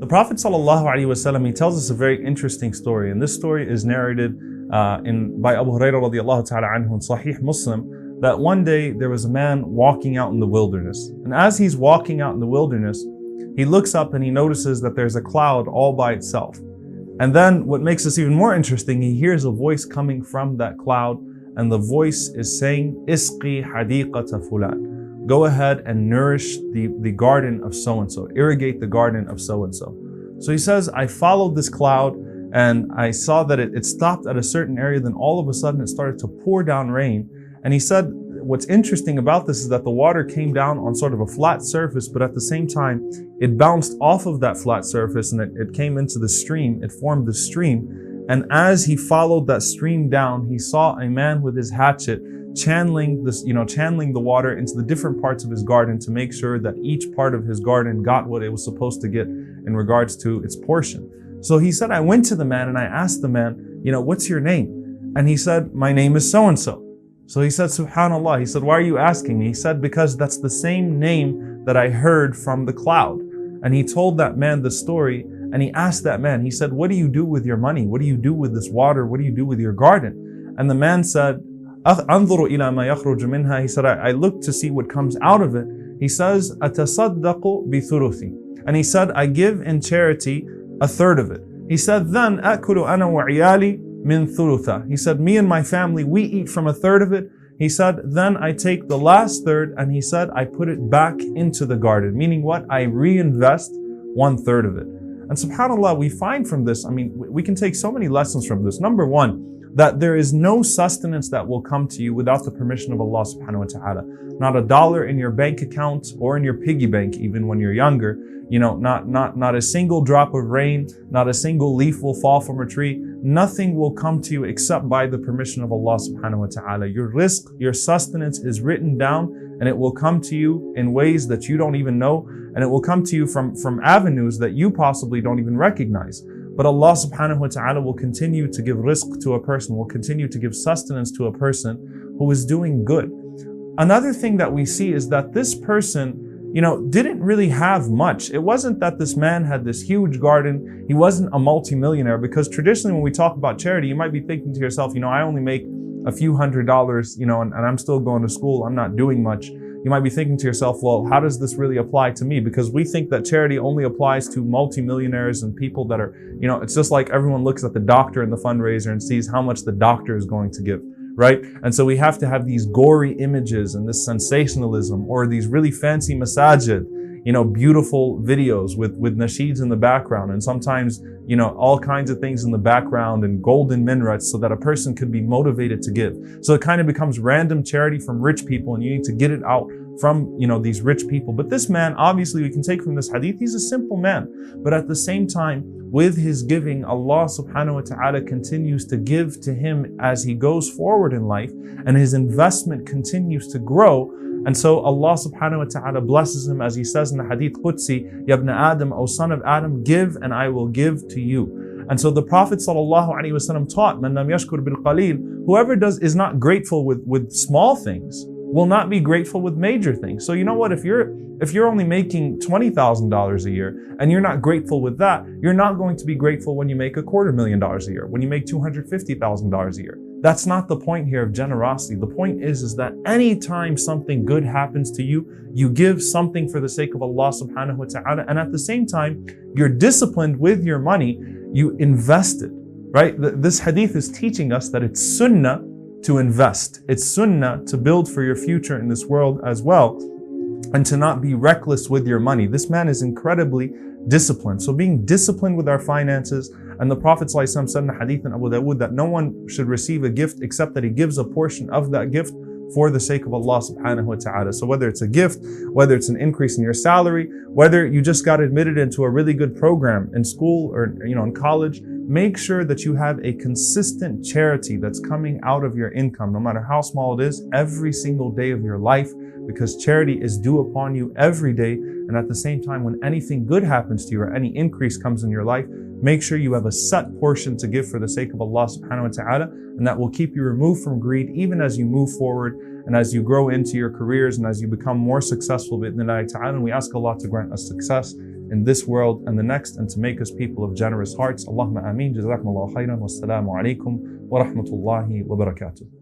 Prophet ﷺ, he tells us a very interesting story, and this story is narrated by Abu Hurairah radiallahu ta'ala anhu in Sahih Muslim, that one day there was a man walking out in the wilderness. And as he's walking out in the wilderness, he looks up and he notices that there's a cloud all by itself. And then what makes this even more interesting, he hears a voice coming from that cloud, and the voice is saying, Isqi hadiqata fulan. Go ahead and nourish the garden of so-and-so, irrigate the garden of so-and-so. So he says, I followed this cloud and I saw that it stopped at a certain area, then all of a sudden it started to pour down rain. And he said, what's interesting about this is that the water came down on sort of a flat surface, but at the same time, it bounced off of that flat surface and it came into the stream, it formed the stream. And as he followed that stream down, he saw a man with his hatchet channeling the water into the different parts of his garden to make sure that each part of his garden got what it was supposed to get in regards to its portion. So he said, I went to the man and I asked the man, what's your name? And he said, my name is so-and-so. So he said, subhanallah, he said, why are you asking me? He said, because that's the same name that I heard from the cloud. And he told that man the story, and he asked that man, he said, what do you do with your money? What do you do with this water? What do you do with your garden? And the man said, أنظر إلى ما يخرج منها. He said, I look to see what comes out of it. He says, أتصدق بثلثي. And he said, I give in charity a third of it. He said, then أكل أنا وعيالي min thulutha. He said, me and my family, we eat from a third of it. He said, then I take the last third, and he said, I put it back into the garden. Meaning what? I reinvest 1/3 of it. And subhanAllah, we find from this, we can take so many lessons from this. Number one, that there is no sustenance that will come to you without the permission of Allah subhanahu wa ta'ala. Not a dollar in your bank account or in your piggy bank, even when you're younger. Not a single drop of rain, not a single leaf will fall from a tree. Nothing will come to you except by the permission of Allah subhanahu wa ta'ala. Your rizq, your sustenance is written down, and it will come to you in ways that you don't even know, and it will come to you from avenues that you possibly don't even recognize. But Allah subhanahu wa ta'ala will continue to give rizq to a person, will continue to give sustenance to a person who is doing good. Another thing that we see is that this person, didn't really have much. It wasn't that this man had this huge garden. He wasn't a multimillionaire, because traditionally when we talk about charity, you might be thinking to yourself, I only make a few $100s, and I'm still going to school. I'm not doing much. You might be thinking to yourself, well, how does this really apply to me? Because we think that charity only applies to multimillionaires and people that are, it's just like everyone looks at the doctor and the fundraiser and sees how much the doctor is going to give. Right? And so we have to have these gory images and this sensationalism, or these really fancy masajid, beautiful videos with nasheeds in the background, and sometimes, all kinds of things in the background and golden minarets, so that a person could be motivated to give. So it kind of becomes random charity from rich people, and you need to get it out from, these rich people. But this man, obviously we can take from this hadith, he's a simple man, but at the same time, with his giving, Allah subhanahu wa ta'ala continues to give to him as he goes forward in life, and his investment continues to grow. And so Allah subhanahu wa ta'ala blesses him, as he says in the hadith Qudsi, Ya ibn Adam, O son of Adam, give and I will give to you. And so the Prophet sallallahu alaihi wasallam taught, Man lam yashkur bil qaleel, whoever is not grateful with small things will not be grateful with major things. So you know what, if you're only making $20,000 a year and you're not grateful with that, you're not going to be grateful when you make $250,000 a year, when you make $250,000 a year. That's not the point here of generosity. The point is that anytime something good happens to you, you give something for the sake of Allah subhanahu wa ta'ala, and at the same time, you're disciplined with your money, you invest it, right? This hadith is teaching us that it's sunnah to invest. It's sunnah to build for your future in this world as well, and to not be reckless with your money. This man is incredibly disciplined. So being disciplined with our finances, and the Prophet ﷺ said in the hadith in Abu Dawood that no one should receive a gift except that he gives a portion of that gift for the sake of Allah subhanahu wa ta'ala. So whether it's a gift, whether it's an increase in your salary, whether you just got admitted into a really good program in school or in college, make sure that you have a consistent charity that's coming out of your income, no matter how small it is, every single day of your life, because charity is due upon you every day. And at the same time, when anything good happens to you or any increase comes in your life, make sure you have a set portion to give for the sake of Allah subhanahu wa ta'ala, and that will keep you removed from greed even as you move forward and as you grow into your careers and as you become more successful bi'idhnillahi ta'ala. And we ask Allah to grant us success in this world and the next, and to make us people of generous hearts. Allahumma ameen. Jazakumullahu khairan. Wassalamu alaikum wa rahmatullahi wa barakatuh.